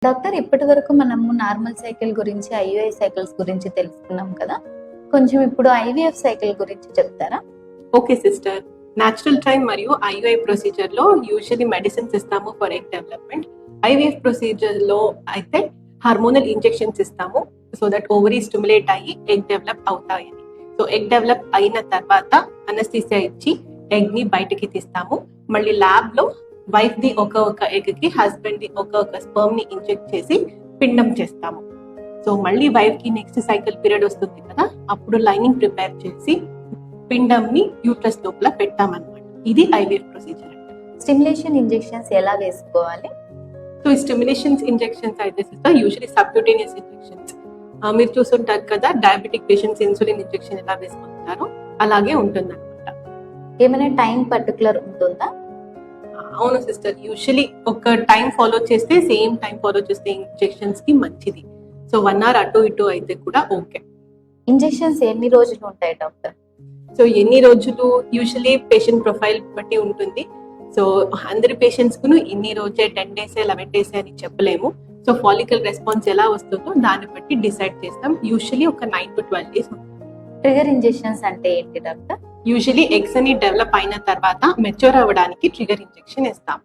Doctor, ఇప్పటి వరకు మనము నార్మల్ సైకిల్ గురించి, ఐయుఐ సైకిల్స్ గురించి తెలుసుకున్నాం కదా. కొంచెం ఇప్పుడు ఐవీఎఫ్ సైకిల్ గురించి చెప్తారా? ఓకే సిస్టర్, న్యాచురల్ టైమ్ మరియు ఐయుఐ ప్రొసీజర్ లో యూజువల్లీ మెడిసిన్స్ ఇస్తాము for egg development. IVF procedure లో అయితే హార్మోనల్ ఇంజెక్షన్స్ ఇస్తాము సో దట్ ఓవరీ స్టిమ్యులేట్ అయ్యి ఎగ్ డెవలప్ అవుతాయని. సో ఎగ్ డెవలప్ అయిన తర్వాత అనస్థీసియా ఇచ్చి ఎగ్ ని బయటకి తీస్తాము. మళ్ళీ ల్యాబ్ లో వైఫ్ ది ఒక ఎగ్ కి, హస్బెండ్ ది ఒక స్పర్మ్ ని ఇంజెక్ట్ చేసి పిండం చేస్తాము. సో మళ్ళీ వైఫ్ కి నెక్స్ట్ సైకిల్ పీరియడ్ వస్తుంది కదా, అప్పుడు లైనింగ్ ప్రిపేర్ చేసి పిండం ని యూట్రస్ లోపల పెట్టామన్నమాట. ఇది ఐవీఎఫ్ ప్రొసీజర్. స్టిమ్యులేషన్ ఇంజెక్షన్స్ ఎలా వేసుకోవాలి? సో ఈ స్టిమ్యులేషన్స్ ఇంజెక్షన్స్ అయితే యూజువల్లీ సబ్క్యూటేనియస్ ఇంజెక్షన్స్. మీరు చూస్తుంటారు కదా, డయాబెటిక్ పేషెంట్స్ ఇన్సులిన్ ఇంజెక్షన్ ఎలా వేసుకుంటారో అలాగే ఉంటుంది అనమాట. ఏమైనా టైం పర్టికులర్ ఉంటుందా? అవును సిస్టర్, యూజువల్లీ ఒక టైం ఫాలో చేస్తే, సేమ్ టైం ఫాలో చేస్తే ఇంజెక్షన్స్ కి మంచిది. సో 1 hour అటు ఇటు అయితే కూడా ఓకే. ఇంజెక్షన్స్ ఎన్ని రోజులు ఉంటాయి డాక్టర్? సో ఎన్ని రోజులు యూజువల్లీ పేషెంట్ ప్రొఫైల్ బట్టి ఉంటుంది. సో అందరి పేషెంట్స్ కు ఇన్ని రోజే, 10 days 11 days అని చెప్పలేము. సో ఫాలికల్ రెస్పాన్స్ ఎలా వస్తుందో దాన్ని బట్టి డిసైడ్ చేస్తాం. యూజువల్లీ ఒక 9 to 12 days. ట్రిగర్ ఇంజెక్షన్స్ అంటే ఏంటి డాక్టర్? యూజువల్లీ ఎగ్స్ అని డెవలప్ అయిన తర్వాత మెచ్యూర్ అవ్వడానికి ట్రిగర్ ఇంజెక్షన్ ఇస్తాం.